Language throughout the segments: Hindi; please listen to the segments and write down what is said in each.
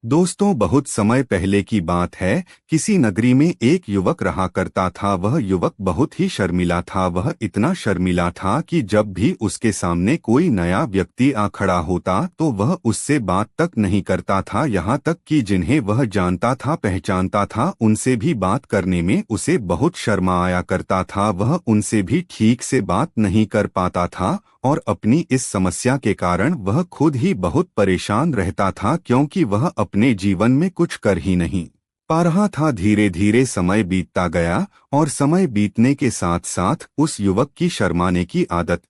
दोस्तों, बहुत समय पहले की बात है। किसी नगरी में एक युवक रहा करता था। वह युवक बहुत ही शर्मीला था। वह इतना शर्मीला था कि जब भी उसके सामने कोई नया व्यक्ति आ खड़ा होता तो वह उससे बात तक नहीं करता था। यहाँ तक कि जिन्हें वह जानता था, पहचानता था, उनसे भी बात करने में उसे बहुत शर्मा आया करता था। वह उनसे भी ठीक से बात नहीं कर पाता था और अपनी इस समस्या के कारण वह खुद ही बहुत परेशान रहता था, क्योंकि वह अपने जीवन में कुछ कर ही नहीं पा रहा था। धीरे धीरे समय बीतता गया और समय बीतने के साथ साथ उस युवक की शर्माने की आदत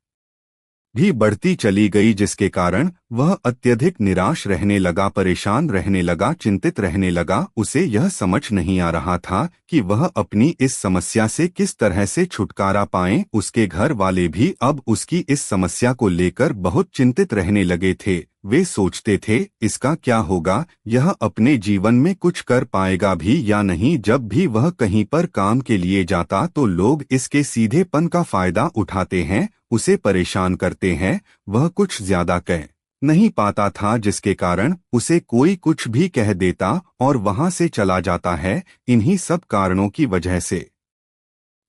भी बढ़ती चली गई, जिसके कारण वह अत्यधिक निराश रहने लगा, परेशान रहने लगा, चिंतित रहने लगा। उसे यह समझ नहीं आ रहा था कि वह अपनी इस समस्या से किस तरह से छुटकारा पाए। उसके घर वाले भी अब उसकी इस समस्या को लेकर बहुत चिंतित रहने लगे थे। वे सोचते थे, इसका क्या होगा, यह अपने जीवन में कुछ कर पाएगा भी या नहीं। जब भी वह कहीं पर काम के लिए जाता तो लोग इसके सीधेपन का फायदा उठाते हैं, उसे परेशान करते हैं। वह कुछ ज्यादा कह नहीं पाता था, जिसके कारण उसे कोई कुछ भी कह देता और वहां से चला जाता है। इन्हीं सब कारणों की वजह से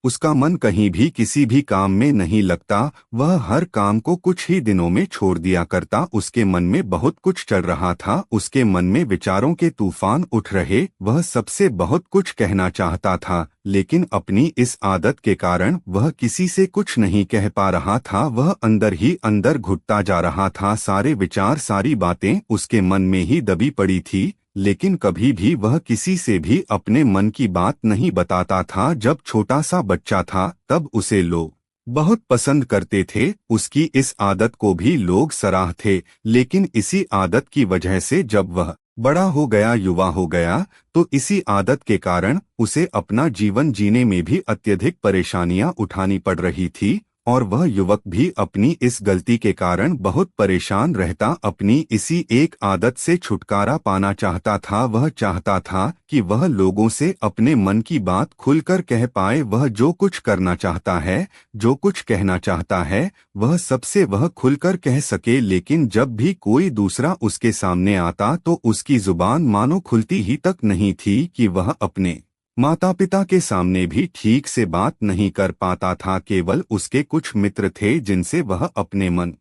उसका मन कहीं भी किसी भी काम में नहीं लगता। वह हर काम को कुछ ही दिनों में छोड़ दिया करता। उसके मन में बहुत कुछ चल रहा था। उसके मन में विचारों के तूफान उठ रहे। वह सबसे बहुत कुछ कहना चाहता था, लेकिन अपनी इस आदत के कारण वह किसी से कुछ नहीं कह पा रहा था। वह अंदर ही अंदर घुटता जा रहा था। सारे विचार, सारी बातें उसके मन में ही दबी पड़ी थी, लेकिन कभी भी वह किसी से भी अपने मन की बात नहीं बताता था। जब छोटा सा बच्चा था तब उसे लोग बहुत पसंद करते थे। उसकी इस आदत को भी लोग सराह थे, लेकिन इसी आदत की वजह से जब वह बड़ा हो गया, युवा हो गया, तो इसी आदत के कारण उसे अपना जीवन जीने में भी अत्यधिक परेशानियां उठानी पड़ रही थी। और वह युवक भी अपनी इस गलती के कारण बहुत परेशान रहता। अपनी इसी एक आदत से छुटकारा पाना चाहता था। वह चाहता था कि वह लोगों से अपने मन की बात खुलकर कह पाए। वह जो कुछ करना चाहता है, जो कुछ कहना चाहता है, वह सबसे वह खुलकर कह सके। लेकिन जब भी कोई दूसरा उसके सामने आता तो उसकी जुबान मानो खुलती ही तक नहीं थी कि वह अपने माता पिता के सामने भी ठीक से बात नहीं कर पाता था। केवल उसके कुछ मित्र थे जिनसे वह अपने मन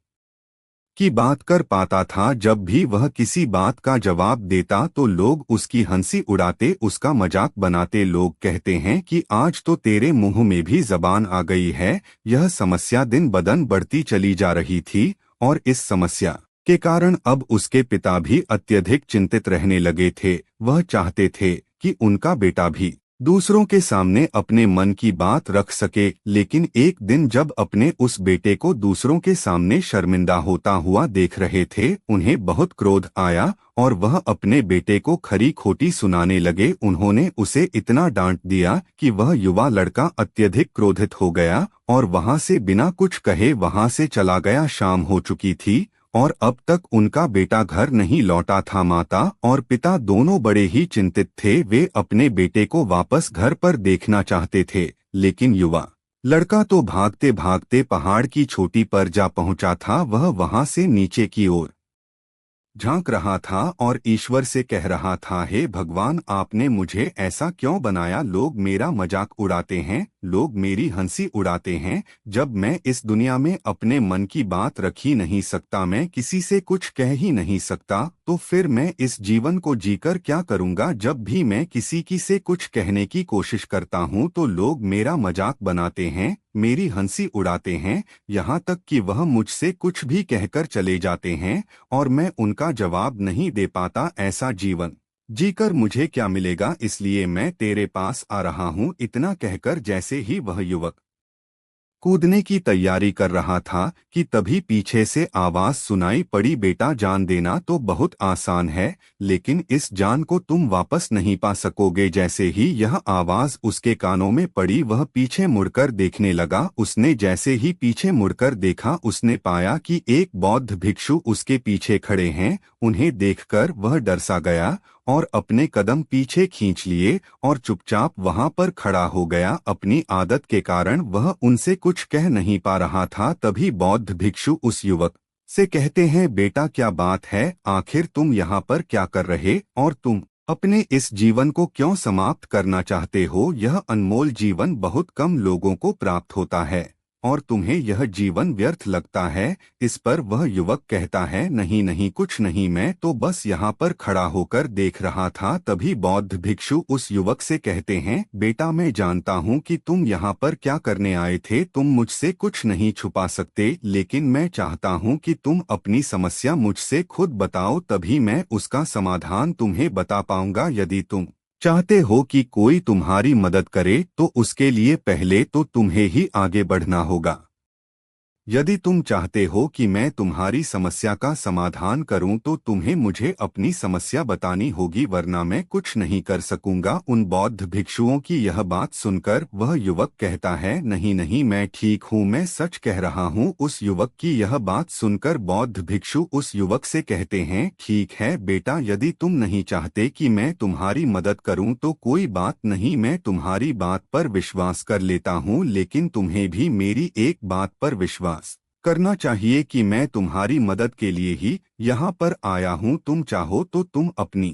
की बात कर पाता था। जब भी वह किसी बात का जवाब देता तो लोग उसकी हंसी उड़ाते, उसका मजाक बनाते। लोग कहते हैं कि आज तो तेरे मुंह में भी जबान आ गई है। यह समस्या दिन बदन बढ़ती चली जा रही थी और इस समस्या के कारण अब उसके पिता भी अत्यधिक चिंतित रहने लगे थे। वह चाहते थे कि उनका बेटा भी दूसरों के सामने अपने मन की बात रख सके, लेकिन एक दिन जब अपने उस बेटे को दूसरों के सामने शर्मिंदा होता हुआ देख रहे थे, उन्हें बहुत क्रोध आया और वह अपने बेटे को खरी खोटी सुनाने लगे। उन्होंने उसे इतना डांट दिया कि वह युवा लड़का अत्यधिक क्रोधित हो गया और वहां से बिना कुछ कहे वहां से चला गया। शाम हो चुकी थी और अब तक उनका बेटा घर नहीं लौटा था। माता और पिता दोनों बड़े ही चिंतित थे। वे अपने बेटे को वापस घर पर देखना चाहते थे, लेकिन युवा लड़का तो भागते भागते पहाड़ की चोटी पर जा पहुंचा था। वह वहां से नीचे की ओर झांक रहा था और ईश्वर से कह रहा था, हे भगवान, आपने मुझे ऐसा क्यों बनाया। लोग मेरा मजाक उड़ाते हैं, लोग मेरी हंसी उड़ाते हैं। जब मैं इस दुनिया में अपने मन की बात रख ही नहीं सकता, मैं किसी से कुछ कह ही नहीं सकता, तो फिर मैं इस जीवन को जीकर क्या करूंगा। जब भी मैं किसी की से कुछ कहने की कोशिश करता हूं तो लोग मेरा मजाक बनाते हैं, मेरी हंसी उड़ाते हैं, यहाँ तक कि वह मुझसे कुछ भी कहकर चले जाते हैं और मैं उनका जवाब नहीं दे पाता। ऐसा जीवन जीकर मुझे क्या मिलेगा, इसलिए मैं तेरे पास आ रहा हूँ। इतना कहकर जैसे ही वह युवक कूदने की तैयारी कर रहा था कि तभी पीछे से आवाज सुनाई पड़ी, बेटा, जान देना तो बहुत आसान है, लेकिन इस जान को तुम वापस नहीं पा सकोगे। जैसे ही यह आवाज उसके कानों में पड़ी, वह पीछे मुड़कर देखने लगा। उसने जैसे ही पीछे मुड़कर देखा, उसने पाया कि एक बौद्ध भिक्षु उसके पीछे खड़े हैं। उन्हें देखकर वह डर सा गया और अपने कदम पीछे खींच लिए और चुपचाप वहां पर खड़ा हो गया। अपनी आदत के कारण वह उनसे कुछ कह नहीं पा रहा था। तभी बौद्ध भिक्षु उस युवक से कहते हैं, बेटा क्या बात है, आखिर तुम यहाँ पर क्या कर रहे और तुम अपने इस जीवन को क्यों समाप्त करना चाहते हो। यह अनमोल जीवन बहुत कम लोगों को प्राप्त होता है और तुम्हें यह जीवन व्यर्थ लगता है। इस पर वह युवक कहता है, नहीं नहीं, कुछ नहीं, मैं तो बस यहाँ पर खड़ा होकर देख रहा था। तभी बौद्ध भिक्षु उस युवक से कहते हैं, बेटा मैं जानता हूँ कि तुम यहाँ पर क्या करने आए थे, तुम मुझसे कुछ नहीं छुपा सकते, लेकिन मैं चाहता हूँ कि तुम अपनी समस्या मुझसे खुद बताओ, तभी मैं उसका समाधान तुम्हें बता पाऊंगा। यदि तुम चाहते हो कि कोई तुम्हारी मदद करे तो उसके लिए पहले तो तुम्हें ही आगे बढ़ना होगा। यदि तुम चाहते हो कि मैं तुम्हारी समस्या का समाधान करूं तो तुम्हें मुझे अपनी समस्या बतानी होगी, वरना मैं कुछ नहीं कर सकूंगा। उन बौद्ध भिक्षुओं की यह बात सुनकर वह युवक कहता है, नहीं नहीं, मैं ठीक हूं, मैं सच कह रहा हूं। उस युवक की यह बात सुनकर बौद्ध भिक्षु उस युवक से कहते हैं, ठीक है बेटा, यदि तुम नहीं चाहते कि मैं तुम्हारी मदद करूं तो कोई बात नहीं, मैं तुम्हारी बात पर विश्वास कर लेता हूं, लेकिन तुम्हें भी मेरी एक बात पर विश्वास करना चाहिए कि मैं तुम्हारी मदद के लिए ही यहाँ पर आया हूँ। तुम चाहो तो तुम अपनी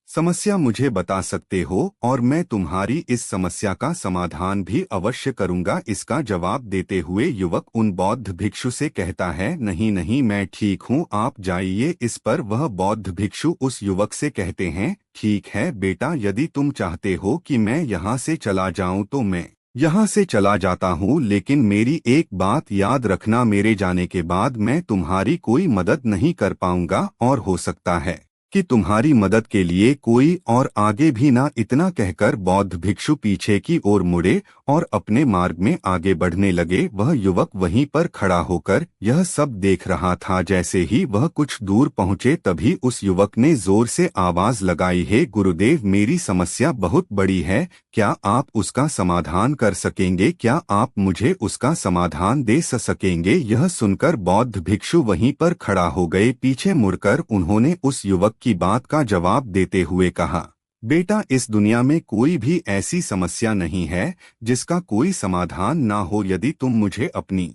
समस्या मुझे बता सकते हो और मैं तुम्हारी इस समस्या का समाधान भी अवश्य करूंगा। इसका जवाब देते हुए युवक उन बौद्ध भिक्षु से कहता है, नहीं नहीं, मैं ठीक हूँ, आप जाइए। इस पर वह बौद्ध भिक्षु उस युवक से कहते हैं, ठीक है बेटा, यदि तुम चाहते हो कि मैं यहाँ से चला जाऊँ तो मैं यहाँ से चला जाता हूँ, लेकिन मेरी एक बात याद रखना, मेरे जाने के बाद मैं तुम्हारी कोई मदद नहीं कर पाऊंगा और हो सकता है कि तुम्हारी मदद के लिए कोई और आगे भी ना। इतना कहकर बौद्ध भिक्षु पीछे की ओर मुड़े और अपने मार्ग में आगे बढ़ने लगे। वह युवक वहीं पर खड़ा होकर यह सब देख रहा था। जैसे ही वह कुछ दूर पहुंचे तभी उस युवक ने जोर से आवाज लगाई, हे गुरुदेव, मेरी समस्या बहुत बड़ी है, क्या आप उसका समाधान कर सकेंगे, क्या आप मुझे उसका समाधान दे सकेंगे। यह सुनकर बौद्ध भिक्षु वहीं पर खड़ा हो गए। पीछे मुड़कर उन्होंने उस युवक की बात का जवाब देते हुए कहा, बेटा, इस दुनिया में कोई भी ऐसी समस्या नहीं है जिसका कोई समाधान ना हो। यदि तुम मुझे अपनी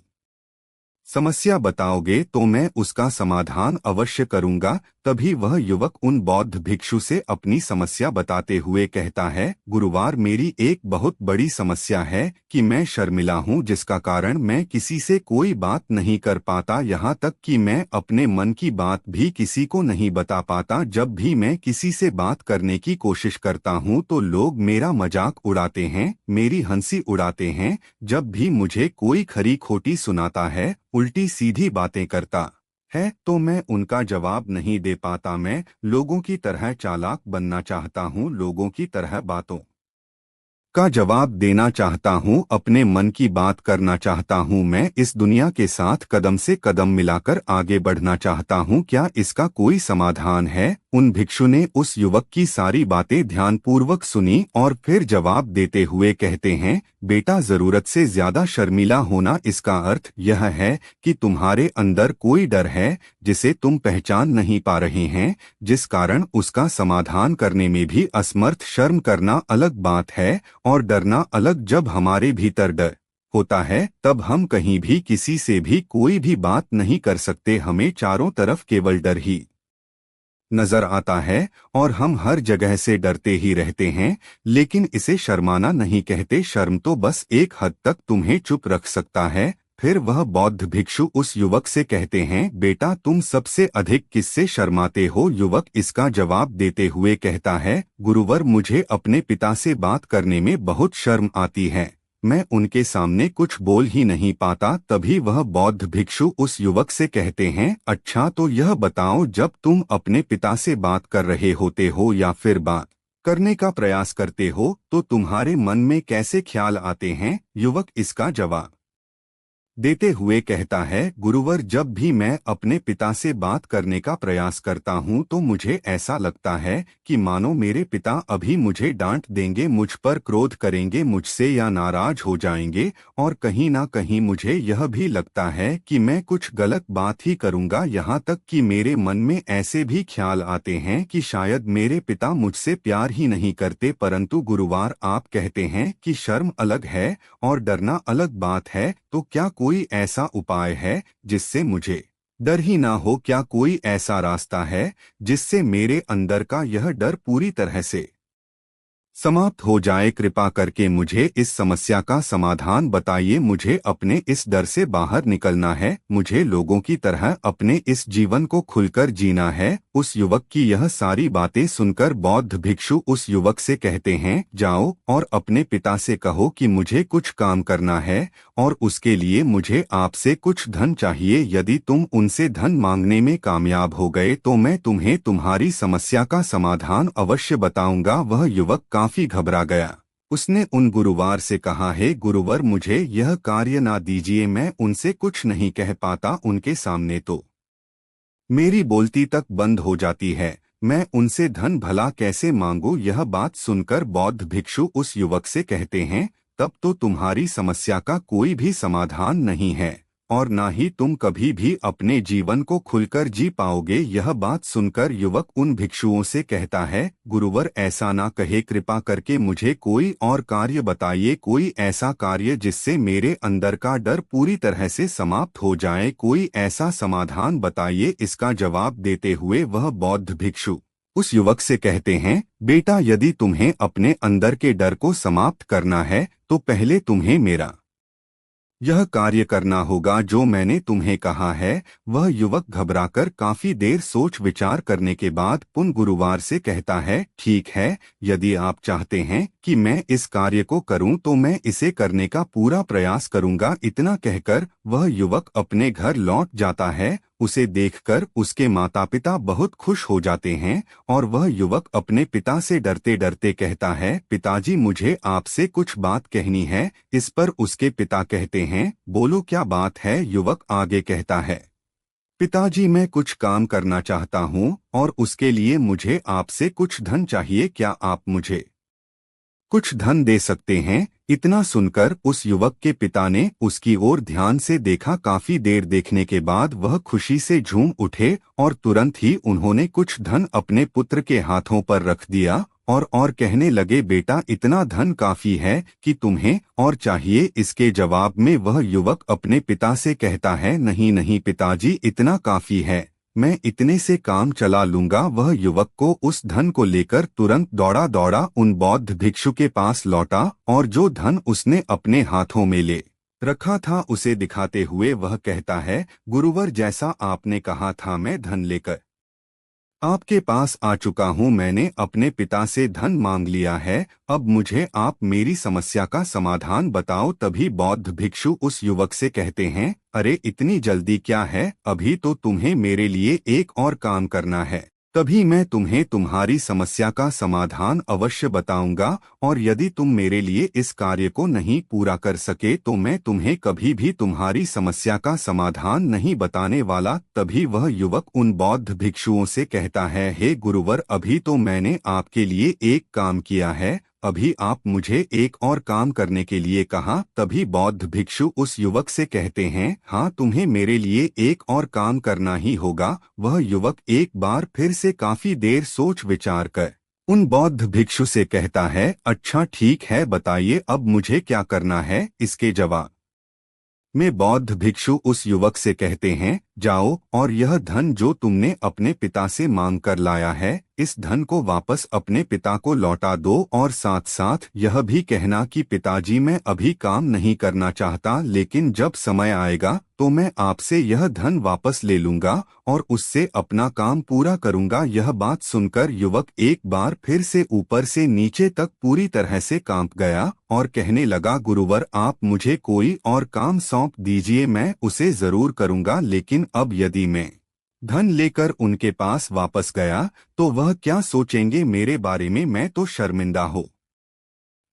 समस्या बताओगे तो मैं उसका समाधान अवश्य करूंगा। तभी वह युवक उन बौद्ध भिक्षु से अपनी समस्या बताते हुए कहता है, गुरुवार, मेरी एक बहुत बड़ी समस्या है कि मैं शर्मिला हूँ, जिसका कारण मैं किसी से कोई बात नहीं कर पाता, यहाँ तक कि मैं अपने मन की बात भी किसी को नहीं बता पाता। जब भी मैं किसी से बात करने की कोशिश करता हूँ तो लोग मेरा मजाक उड़ाते हैं, मेरी हंसी उड़ाते हैं। जब भी मुझे कोई खरी खोटी सुनाता है, उल्टी सीधी बातें करता है, तो मैं उनका जवाब नहीं दे पाता। मैं लोगों की तरह चालाक बनना चाहता हूँ, लोगों की तरह बातों का जवाब देना चाहता हूँ, अपने मन की बात करना चाहता हूँ। मैं इस दुनिया के साथ कदम से कदम मिलाकर आगे बढ़ना चाहता हूँ, क्या इसका कोई समाधान है। उन भिक्षु ने उस युवक की सारी बातें ध्यानपूर्वक सुनी और फिर जवाब देते हुए कहते हैं, बेटा, जरूरत से ज्यादा शर्मीला होना, इसका अर्थ यह है कि तुम्हारे अंदर कोई डर है जिसे तुम पहचान नहीं पा रहे हैं, जिस कारण उसका समाधान करने में भी असमर्थ। शर्म करना अलग बात है और डरना अलग। जब हमारे भीतर डर होता है तब हम कहीं भी किसी से भी कोई भी बात नहीं कर सकते। हमें चारों तरफ केवल डर ही नजर आता है और हम हर जगह से डरते ही रहते हैं, लेकिन इसे शर्माना नहीं कहते। शर्म तो बस एक हद तक तुम्हें चुप रख सकता है। फिर वह बौद्ध भिक्षु उस युवक से कहते हैं, बेटा, तुम सबसे अधिक किससे शर्माते हो। युवक इसका जवाब देते हुए कहता है, गुरुवर, मुझे अपने पिता से बात करने में बहुत शर्म आती है, मैं उनके सामने कुछ बोल ही नहीं पाता। तभी वह बौद्ध भिक्षु उस युवक से कहते हैं, अच्छा तो यह बताओ, जब तुम अपने पिता से बात कर रहे होते हो या फिर बात करने का प्रयास करते हो तो तुम्हारे मन में कैसे ख्याल आते हैं। युवक इसका जवाब देते हुए कहता है, गुरुवर, जब भी मैं अपने पिता से बात करने का प्रयास करता हूँ तो मुझे ऐसा लगता है कि मानो मेरे पिता अभी मुझे डांट देंगे, मुझ पर क्रोध करेंगे, मुझसे या नाराज हो जाएंगे, और कहीं ना कहीं मुझे यह भी लगता है कि मैं कुछ गलत बात ही करूँगा। यहाँ तक कि मेरे मन में ऐसे भी ख्याल आते हैं कि शायद मेरे पिता मुझसे प्यार ही नहीं करते। परंतु गुरुवार, आप कहते हैं कि शर्म अलग है और डरना अलग बात है, तो क्या कोई ऐसा उपाय है जिससे मुझे डर ही ना हो, क्या कोई ऐसा रास्ता है जिससे मेरे अंदर का यह डर पूरी तरह से समाप्त हो जाए? कृपा करके मुझे इस समस्या का समाधान बताइए। मुझे अपने इस डर से बाहर निकलना है। मुझे लोगों की तरह अपने इस जीवन को खुलकर जीना है। उस युवक की यह सारी बातें सुनकर बौद्ध भिक्षु उस युवक से कहते हैं, जाओ और अपने पिता से कहो कि मुझे कुछ काम करना है और उसके लिए मुझे आपसे कुछ धन चाहिए। यदि तुम उनसे धन मांगने में कामयाब हो गए तो मैं तुम्हें तुम्हारी समस्या का समाधान अवश्य बताऊंगा। वह युवक काफी घबरा गया। उसने उन गुरुवार से कहा, हे गुरुवर, मुझे यह कार्य ना दीजिए, मैं उनसे कुछ नहीं कह पाता, उनके सामने तो मेरी बोलती तक बंद हो जाती है। मैं उनसे धन भला कैसे मांगू? यह बात सुनकर बौद्ध भिक्षु उस युवक से कहते हैं, तब तो तुम्हारी समस्या का कोई भी समाधान नहीं है और ना ही तुम कभी भी अपने जीवन को खुलकर जी पाओगे। यह बात सुनकर युवक उन भिक्षुओं से कहता है, गुरुवर ऐसा ना कहे, कृपा करके मुझे कोई और कार्य बताइए, कोई ऐसा कार्य जिससे मेरे अंदर का डर पूरी तरह से समाप्त हो जाए, कोई ऐसा समाधान बताइए। इसका जवाब देते हुए वह बौद्ध भिक्षु उस युवक से कहते हैं, बेटा, यदि तुम्हें अपने अंदर के डर को समाप्त करना है तो पहले तुम्हें मेरा यह कार्य करना होगा जो मैंने तुम्हें कहा है। वह युवक घबराकर काफी देर सोच विचार करने के बाद पुन गुरुवार से कहता है, ठीक है, यदि आप चाहते हैं कि मैं इस कार्य को करूं तो मैं इसे करने का पूरा प्रयास करूंगा। इतना कहकर वह युवक अपने घर लौट जाता है। उसे देखकर उसके माता पिता बहुत खुश हो जाते हैं और वह युवक अपने पिता से डरते डरते कहता है, पिताजी, मुझे आपसे कुछ बात कहनी है। इस पर उसके पिता कहते हैं, बोलो क्या बात है? युवक आगे कहता है, पिताजी, मैं कुछ काम करना चाहता हूँ और उसके लिए मुझे आपसे कुछ धन चाहिए। क्या आप मुझे कुछ धन दे सकते हैं? इतना सुनकर उस युवक के पिता ने उसकी ओर ध्यान से देखा। काफी देर देखने के बाद वह खुशी से झूम उठे और तुरंत ही उन्होंने कुछ धन अपने पुत्र के हाथों पर रख दिया और कहने लगे, बेटा, इतना धन काफी है कि तुम्हें और चाहिए? इसके जवाब में वह युवक अपने पिता से कहता है, नहीं नहीं पिताजी, इतना काफी है, मैं इतने से काम चला लूंगा। वह युवक को उस धन को लेकर तुरंत दौड़ा दौड़ा उन बौद्ध भिक्षु के पास लौटा और जो धन उसने अपने हाथों में ले रखा था उसे दिखाते हुए वह कहता है, गुरुवर, जैसा आपने कहा था मैं धन लेकर आपके पास आ चुका हूँ। मैंने अपने पिता से धन मांग लिया है। अब मुझे आप मेरी समस्या का समाधान बताओ। तभी बौद्ध भिक्षु उस युवक से कहते हैं, अरे इतनी जल्दी क्या है? अभी तो तुम्हें मेरे लिए एक और काम करना है, तभी मैं तुम्हें तुम्हारी समस्या का समाधान अवश्य बताऊंगा और यदि तुम मेरे लिए इस कार्य को नहीं पूरा कर सके तो मैं तुम्हें कभी भी तुम्हारी समस्या का समाधान नहीं बताने वाला। तभी वह युवक उन बौद्ध भिक्षुओं से कहता है, हे गुरुवर, अभी तो मैंने आपके लिए एक काम किया है, अभी आप मुझे एक और काम करने के लिए कहा। तभी बौद्ध भिक्षु उस युवक से कहते हैं, हाँ, तुम्हें मेरे लिए एक और काम करना ही होगा। वह युवक एक बार फिर से काफी देर सोच विचार कर उन बौद्ध भिक्षु से कहता है, अच्छा ठीक है, बताइए अब मुझे क्या करना है? इसके जवाब में बौद्ध भिक्षु उस युवक से कहते हैं, जाओ और यह धन जो तुमने अपने पिता से मांग कर लाया है, इस धन को वापस अपने पिता को लौटा दो और साथ साथ यह भी कहना कि पिताजी, मैं अभी काम नहीं करना चाहता, लेकिन जब समय आएगा तो मैं आपसे यह धन वापस ले लूंगा और उससे अपना काम पूरा करूंगा। यह बात सुनकर युवक एक बार फिर से ऊपर से नीचे तक पूरी तरह से कांप गया और कहने लगा, गुरुवर, आप मुझे कोई और काम सौंप दीजिए, मैं उसे जरूर करूंगा, लेकिन अब यदि मैं धन लेकर उनके पास वापस गया तो वह क्या सोचेंगे मेरे बारे में? मैं तो शर्मिंदा हो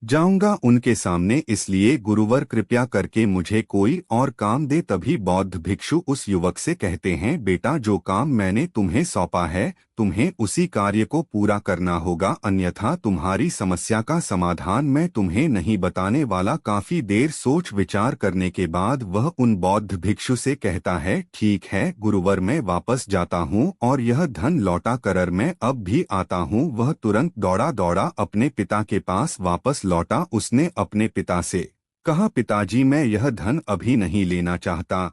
जाऊंगा उनके सामने, इसलिए गुरुवर कृपया करके मुझे कोई और काम दे। तभी बौद्ध भिक्षु उस युवक से कहते हैं, बेटा, जो काम मैंने तुम्हें सौंपा है तुम्हें उसी कार्य को पूरा करना होगा, अन्यथा तुम्हारी समस्या का समाधान मैं तुम्हें नहीं बताने वाला। काफी देर सोच विचार करने के बाद वह उन बौद्ध भिक्षु से कहता है, ठीक है गुरुवर, मैं वापस जाता हूँ और यह धन लौटा कर मैं अब भी आता हूँ। वह तुरंत दौड़ा दौड़ा अपने पिता के पास वापस लौटा। उसने अपने पिता से कहा, पिताजी मैं यह धन अभी नहीं लेना चाहता।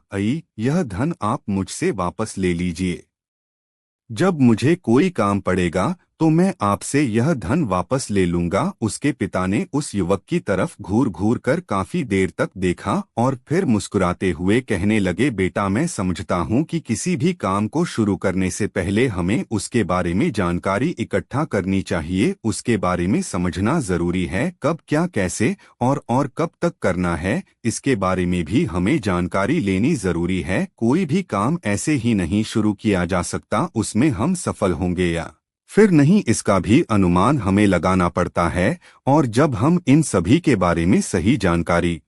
यह धन आप मुझसे वापस ले लीजिए। जब मुझे कोई काम पड़ेगा तो मैं आपसे यह धन वापस ले लूंगा। उसके पिता ने उस युवक की तरफ घूर घूर कर काफी देर तक देखा और फिर मुस्कुराते हुए कहने लगे, बेटा मैं समझता हूँ कि किसी भी काम को शुरू करने से पहले हमें उसके बारे में जानकारी इकट्ठा करनी चाहिए। उसके बारे में समझना जरूरी है, कब क्या कैसे और कब तक करना है, इसके बारे में भी हमें जानकारी लेनी जरूरी है। कोई भी काम ऐसे ही नहीं शुरू किया जा सकता, उसमें हम सफल होंगे या फिर नहीं इसका भी अनुमान हमें लगाना पड़ता है। और जब हम इन सभी के बारे में सही जानकारी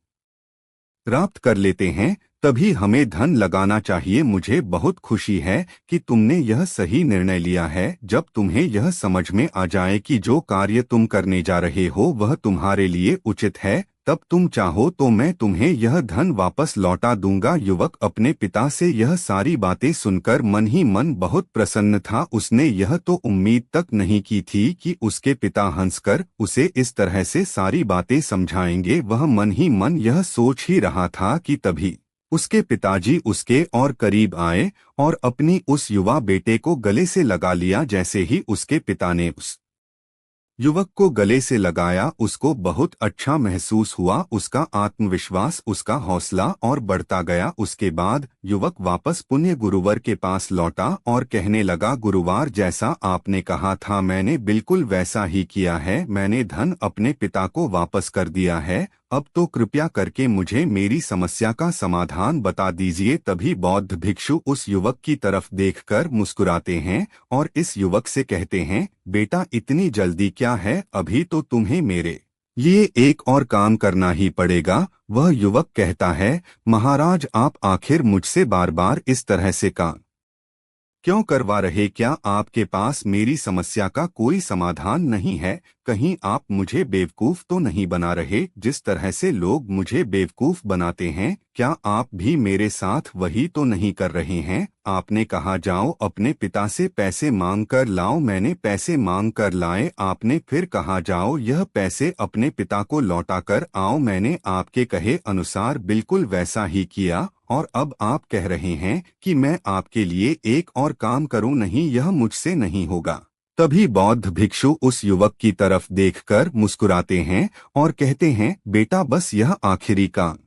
प्राप्त कर लेते हैं तभी हमें धन लगाना चाहिए। मुझे बहुत खुशी है कि तुमने यह सही निर्णय लिया है। जब तुम्हें यह समझ में आ जाए कि जो कार्य तुम करने जा रहे हो वह तुम्हारे लिए उचित है, तब तुम चाहो तो मैं तुम्हें यह धन वापस लौटा दूंगा। युवक अपने पिता से यह सारी बातें सुनकर मन ही मन बहुत प्रसन्न था। उसने यह तो उम्मीद तक नहीं की थी कि उसके पिता हंसकर उसे इस तरह से सारी बातें समझाएंगे। वह मन ही मन यह सोच ही रहा था कि तभी उसके पिताजी उसके और करीब आए और अपनी उस युवा बेटे को गले से लगा लिया। जैसे ही उसके पिता ने उस युवक को गले से लगाया उसको बहुत अच्छा महसूस हुआ। उसका आत्मविश्वास, उसका हौसला और बढ़ता गया। उसके बाद युवक वापस पुण्य गुरुवर के पास लौटा और कहने लगा, गुरुवार जैसा आपने कहा था मैंने बिल्कुल वैसा ही किया है। मैंने धन अपने पिता को वापस कर दिया है। अब तो कृपया करके मुझे मेरी समस्या का समाधान बता दीजिए। तभी बौद्ध भिक्षु उस युवक की तरफ देखकर मुस्कुराते हैं और इस युवक से कहते हैं, बेटा इतनी जल्दी क्या है, अभी तो तुम्हें मेरे लिए एक और काम करना ही पड़ेगा। वह युवक कहता है, महाराज आप आखिर मुझसे बार बार इस तरह से काम क्यों करवा रहे? क्या आपके पास मेरी समस्या का कोई समाधान नहीं है? कहीं आप मुझे बेवकूफ तो नहीं बना रहे? जिस तरह से लोग मुझे बेवकूफ बनाते हैं, क्या आप भी मेरे साथ वही तो नहीं कर रहे हैं? आपने कहा जाओ अपने पिता से पैसे मांग कर लाओ, मैंने पैसे मांग कर लाए। आपने फिर कहा जाओ यह पैसे अपने पिता को लौटा कर आओ, मैंने आपके कहे अनुसार बिल्कुल वैसा ही किया। और अब आप कह रहे हैं कि मैं आपके लिए एक और काम करूं? नहीं, यह मुझसे नहीं होगा। तभी बौद्ध भिक्षु उस युवक की तरफ देखकर मुस्कुराते हैं और कहते हैं, बेटा बस यह आखिरी काम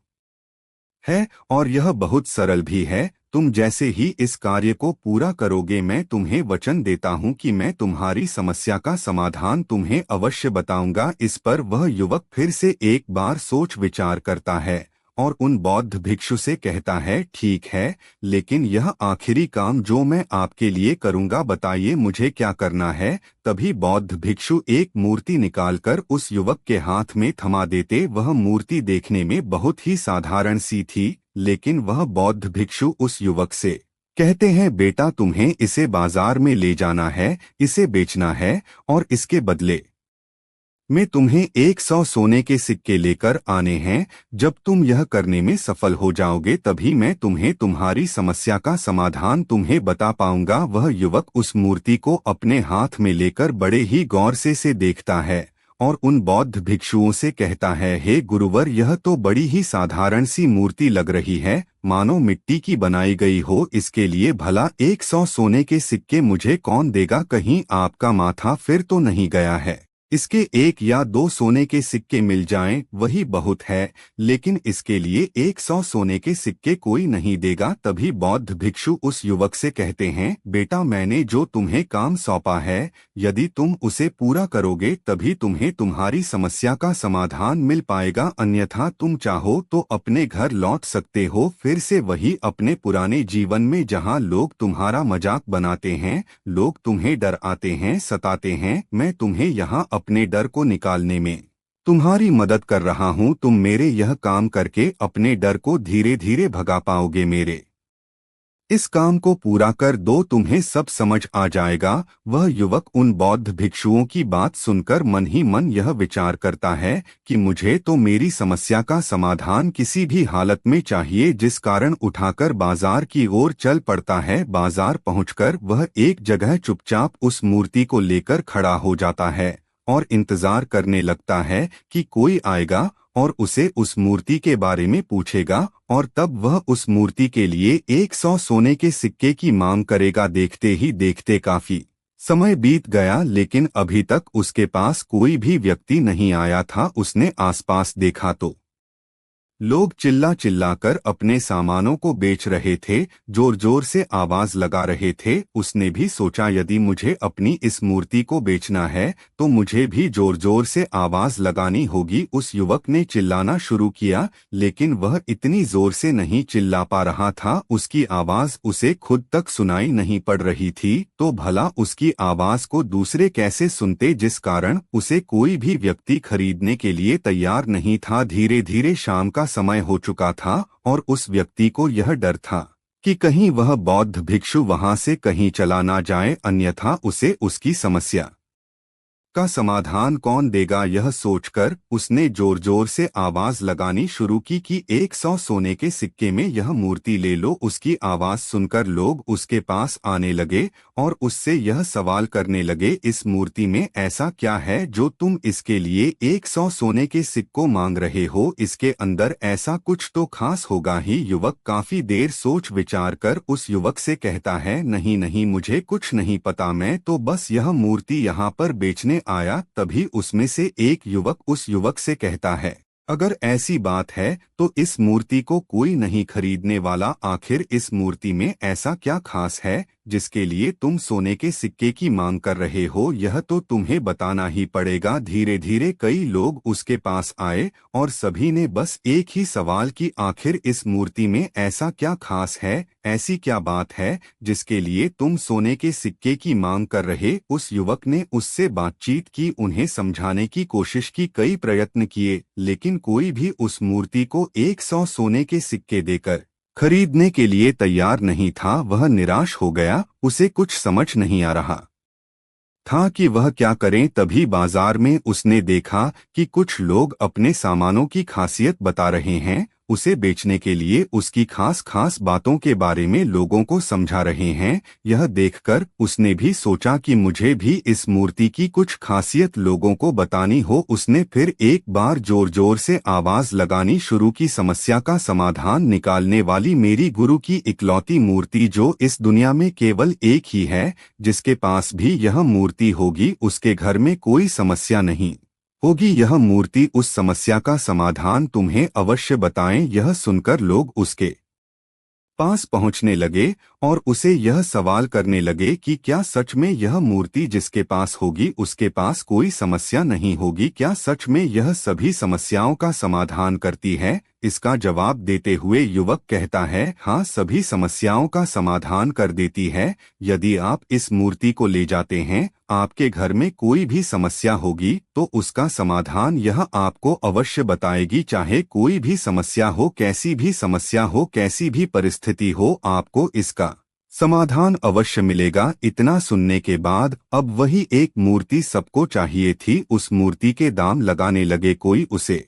है और यह बहुत सरल भी है। तुम जैसे ही इस कार्य को पूरा करोगे मैं तुम्हें वचन देता हूं कि मैं तुम्हारी समस्या का समाधान तुम्हें अवश्य बताऊंगा। इस पर वह युवक फिर से एक बार सोच विचार करता है और उन बौद्ध भिक्षु से कहता है, ठीक है, लेकिन यह आखिरी काम जो मैं आपके लिए करूंगा, बताइए मुझे क्या करना है? तभी बौद्ध भिक्षु एक मूर्ति निकालकर उस युवक के हाथ में थमा देते। वह मूर्ति देखने में बहुत ही साधारण सी थी, लेकिन वह बौद्ध भिक्षु उस युवक से कहते हैं, बेटा तुम्हें इसे बाजार में ले जाना है, इसे बेचना है और इसके बदले मैं तुम्हें 100 सोने के सिक्के लेकर आने हैं। जब तुम यह करने में सफल हो जाओगे तभी मैं तुम्हें तुम्हारी समस्या का समाधान तुम्हें बता पाऊंगा। वह युवक उस मूर्ति को अपने हाथ में लेकर बड़े ही गौर से देखता है और उन बौद्ध भिक्षुओं से कहता है, हे गुरुवर यह तो बड़ी ही साधारण सी मूर्ति लग रही है, मानो मिट्टी की बनाई गई हो। इसके लिए भला 100 सोने के सिक्के मुझे कौन देगा? कहीं आपका माथा फिर तो नहीं गया है? इसके 1 या 2 सोने के सिक्के मिल जाएं वही बहुत है, लेकिन इसके लिए 100 सोने के सिक्के कोई नहीं देगा। तभी बौद्ध भिक्षु उस युवक से कहते हैं, बेटा मैंने जो तुम्हें काम सौंपा है, यदि तुम उसे पूरा करोगे तभी तुम्हें तुम्हारी समस्या का समाधान मिल पाएगा, अन्यथा तुम चाहो तो अपने घर लौट सकते हो, फिर से वही अपने पुराने जीवन में जहां लोग तुम्हारा मजाक बनाते हैं, लोग तुम्हें डर आते हैं, सताते हैं। मैं तुम्हें यहाँ अपने डर को निकालने में तुम्हारी मदद कर रहा हूं। तुम मेरे यह काम करके अपने डर को धीरे धीरे भगा पाओगे। मेरे इस काम को पूरा कर दो, तुम्हें सब समझ आ जाएगा। वह युवक उन बौद्ध भिक्षुओं की बात सुनकर मन ही मन यह विचार करता है कि मुझे तो मेरी समस्या का समाधान किसी भी हालत में चाहिए, जिस कारण उठाकर बाजार की ओर चल पड़ता है। बाजार पहुंचकर वह एक जगह चुपचाप उस मूर्ति को लेकर खड़ा हो जाता है और इंतजार करने लगता है कि कोई आएगा और उसे उस मूर्ति के बारे में पूछेगा और तब वह उस मूर्ति के लिए 100 सोने के सिक्के की मांग करेगा। देखते ही देखते काफी समय बीत गया, लेकिन अभी तक उसके पास कोई भी व्यक्ति नहीं आया था। उसने आसपास देखा तो लोग चिल्ला चिल्ला कर अपने सामानों को बेच रहे थे, जोर जोर से आवाज लगा रहे थे। उसने भी सोचा यदि मुझे अपनी इस मूर्ति को बेचना है तो मुझे भी जोर जोर से आवाज लगानी होगी। उस युवक ने चिल्लाना शुरू किया, लेकिन वह इतनी जोर से नहीं चिल्ला पा रहा था। उसकी आवाज उसे खुद तक सुनाई नहीं पड़ रही थी, तो भला उसकी आवाज को दूसरे कैसे सुनते, जिस कारण उसे कोई भी व्यक्ति खरीदने के लिए तैयार नहीं था। धीरे धीरे शाम का समय हो चुका था और उस व्यक्ति को यह डर था कि कहीं वह बौद्ध भिक्षु वहां से कहीं चला ना जाए, अन्यथा उसे उसकी समस्या का समाधान कौन देगा। यह सोचकर उसने जोर जोर से आवाज लगानी शुरू की कि 100 सोने के सिक्के में यह मूर्ति ले लो। उसकी आवाज सुनकर लोग उसके पास आने लगे और उससे यह सवाल करने लगे, इस मूर्ति में ऐसा क्या है जो तुम इसके लिए 100 सोने के सिक्कों मांग रहे हो? इसके अंदर ऐसा कुछ तो खास होगा ही। युवक काफी देर सोच विचार कर उस युवक से कहता है, नहीं नहीं, मुझे कुछ नहीं पता, मैं तो बस यह मूर्ति यहाँ पर बेचने आया। तभी उसमें से एक युवक उस युवक से कहता है, अगर ऐसी बात है तो इस मूर्ति को कोई नहीं खरीदने वाला। आखिर इस मूर्ति में ऐसा क्या खास है जिसके लिए तुम सोने के सिक्के की मांग कर रहे हो? यह तो तुम्हें बताना ही पड़ेगा। धीरे धीरे कई लोग उसके पास आए और सभी ने बस एक ही सवाल की, आखिर इस मूर्ति में ऐसा क्या खास है, ऐसी क्या बात है जिसके लिए तुम सोने के सिक्के की मांग कर रहे? उस युवक ने उससे बातचीत की, उन्हें समझाने की कोशिश की, कई प्रयत्न किए, लेकिन कोई भी उस मूर्ति को 100 सोने के सिक्के देकर खरीदने के लिए तैयार नहीं था। वह निराश हो गया, उसे कुछ समझ नहीं आ रहा था कि वह क्या करें। तभी बाजार में उसने देखा कि कुछ लोग अपने सामानों की खासियत बता रहे हैं, उसे बेचने के लिए उसकी खास खास बातों के बारे में लोगों को समझा रहे हैं। यह देखकर उसने भी सोचा कि मुझे भी इस मूर्ति की कुछ खासियत लोगों को बतानी हो। उसने फिर एक बार जोर जोर से आवाज लगानी शुरू की, समस्या का समाधान निकालने वाली मेरी गुरु की इकलौती मूर्ति, जो इस दुनिया में केवल एक ही है, जिसके पास भी यह मूर्ति होगी उसके घर में कोई समस्या नहीं होगी। यह मूर्ति उस समस्या का समाधान तुम्हें अवश्य बताएं। यह सुनकर लोग उसके पास पहुंचने लगे और उसे यह सवाल करने लगे कि क्या सच में यह मूर्ति जिसके पास होगी उसके पास कोई समस्या नहीं होगी? क्या सच में यह सभी समस्याओं का समाधान करती है? इसका जवाब देते हुए युवक कहता है, हाँ, सभी समस्याओं का समाधान कर देती है। यदि आप इस मूर्ति को ले जाते हैं, आपके घर में कोई भी समस्या होगी तो उसका समाधान यह आपको अवश्य बताएगी। चाहे कोई भी समस्या हो, कैसी भी समस्या हो, कैसी भी परिस्थिति हो, आपको इसका समाधान अवश्य मिलेगा। इतना सुनने के बाद अब वही एक मूर्ति सबको चाहिए थी। उस मूर्ति के दाम लगाने लगे, कोई उसे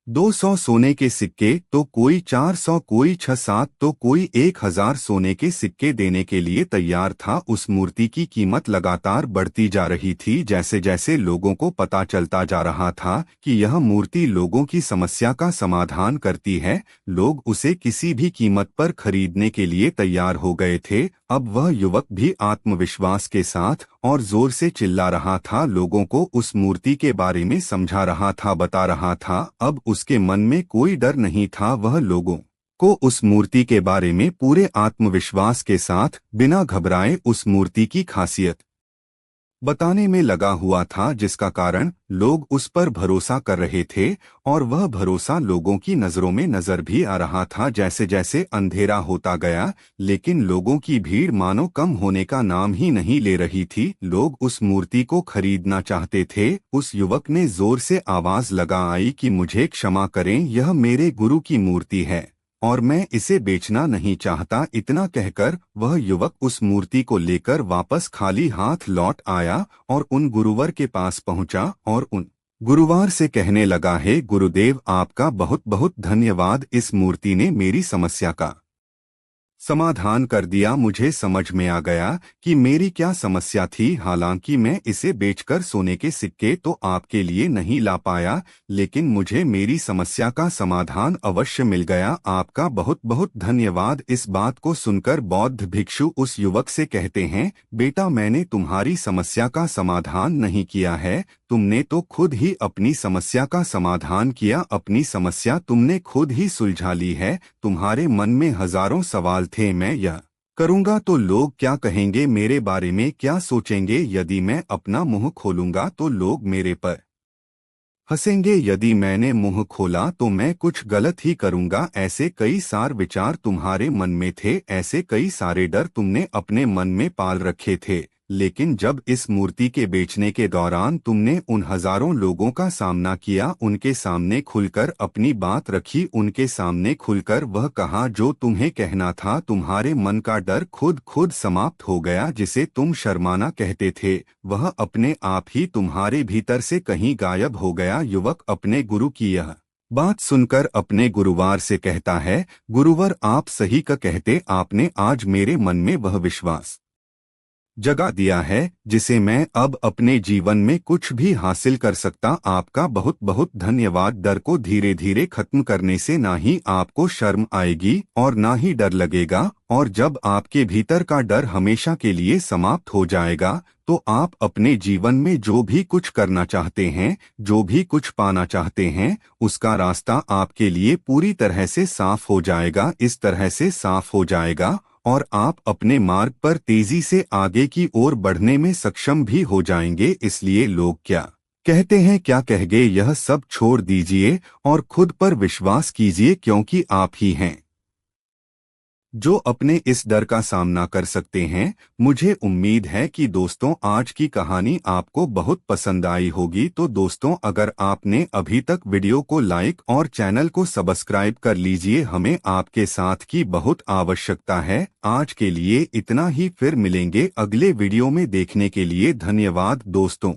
200 सोने के सिक्के तो कोई 400, कोई 6-7 तो कोई 1000 सोने के सिक्के देने के लिए तैयार था। उस मूर्ति की कीमत लगातार बढ़ती जा रही थी। जैसे जैसे लोगों को पता चलता जा रहा था कि यह मूर्ति लोगों की समस्या का समाधान करती है, लोग उसे किसी भी कीमत पर खरीदने के लिए तैयार हो गए थे। अब वह युवक भी आत्मविश्वास के साथ और जोर से चिल्ला रहा था, लोगों को उस मूर्ति के बारे में समझा रहा था, बता रहा था। अब उसके मन में कोई डर नहीं था। वह लोगों को उस मूर्ति के बारे में पूरे आत्मविश्वास के साथ बिना घबराए उस मूर्ति की खासियत बताने में लगा हुआ था, जिसका कारण लोग उस पर भरोसा कर रहे थे और वह भरोसा लोगों की नजरों में नजर भी आ रहा था। जैसे जैसे अंधेरा होता गया, लेकिन लोगों की भीड़ मानो कम होने का नाम ही नहीं ले रही थी। लोग उस मूर्ति को खरीदना चाहते थे। उस युवक ने जोर से आवाज लगाई कि मुझे क्षमा करें, यह मेरे गुरु की मूर्ति है और मैं इसे बेचना नहीं चाहता। इतना कहकर वह युवक उस मूर्ति को लेकर वापस खाली हाथ लौट आया और उन गुरुवर के पास पहुंचा और उन गुरुवार से कहने लगा, हे गुरुदेव, आपका बहुत बहुत धन्यवाद। इस मूर्ति ने मेरी समस्या का समाधान कर दिया। मुझे समझ में आ गया कि मेरी क्या समस्या थी। हालांकि मैं इसे बेचकर सोने के सिक्के तो आपके लिए नहीं ला पाया, लेकिन मुझे मेरी समस्या का समाधान अवश्य मिल गया। आपका बहुत बहुत धन्यवाद। इस बात को सुनकर बौद्ध भिक्षु उस युवक से कहते हैं, बेटा, मैंने तुम्हारी समस्या का समाधान नहीं किया है, तुमने तो खुद ही अपनी समस्या का समाधान किया। अपनी समस्या तुमने खुद ही सुलझा ली है। तुम्हारे मन में हजारों सवाल थे, मैं यह करूंगा तो लोग क्या कहेंगे, मेरे बारे में क्या सोचेंगे, यदि मैं अपना मुंह खोलूंगा तो लोग मेरे पर हंसेंगे, यदि मैंने मुंह खोला तो मैं कुछ गलत ही करूंगा। ऐसे कई सारे विचार तुम्हारे मन में थे, ऐसे कई सारे डर तुमने अपने मन में पाल रखे थे। लेकिन जब इस मूर्ति के बेचने के दौरान तुमने उन हजारों लोगों का सामना किया, उनके सामने खुलकर अपनी बात रखी, उनके सामने खुलकर वह कहा जो तुम्हें कहना था, तुम्हारे मन का डर खुद खुद समाप्त हो गया। जिसे तुम शर्माना कहते थे, वह अपने आप ही तुम्हारे भीतर से कहीं गायब हो गया। युवक अपने गुरु की यह बात सुनकर अपने गुरुवार से कहता है, गुरुवर, आप सही का कहते, आपने आज मेरे मन में वह विश्वास जगा दिया है जिसे मैं अब अपने जीवन में कुछ भी हासिल कर सकता। आपका बहुत बहुत धन्यवाद। डर को धीरे धीरे खत्म करने से ना ही आपको शर्म आएगी और ना ही डर लगेगा, और जब आपके भीतर का डर हमेशा के लिए समाप्त हो जाएगा तो आप अपने जीवन में जो भी कुछ करना चाहते हैं, जो भी कुछ पाना चाहते हैं, उसका रास्ता आपके लिए पूरी तरह से साफ हो जाएगा। इस तरह से साफ हो जाएगा और आप अपने मार्ग पर तेजी से आगे की ओर बढ़ने में सक्षम भी हो जाएंगे। इसलिए लोग क्या कहते हैं, क्या कह गए, यह सब छोड़ दीजिए और खुद पर विश्वास कीजिए, क्योंकि आप ही हैं जो अपने इस डर का सामना कर सकते हैं। मुझे उम्मीद है कि दोस्तों आज की कहानी आपको बहुत पसंद आई होगी। तो दोस्तों, अगर आपने अभी तक वीडियो को लाइक और चैनल को सब्सक्राइब कर लीजिए, हमें आपके साथ की बहुत आवश्यकता है। आज के लिए इतना ही, फिर मिलेंगे अगले वीडियो में। देखने के लिए धन्यवाद दोस्तों।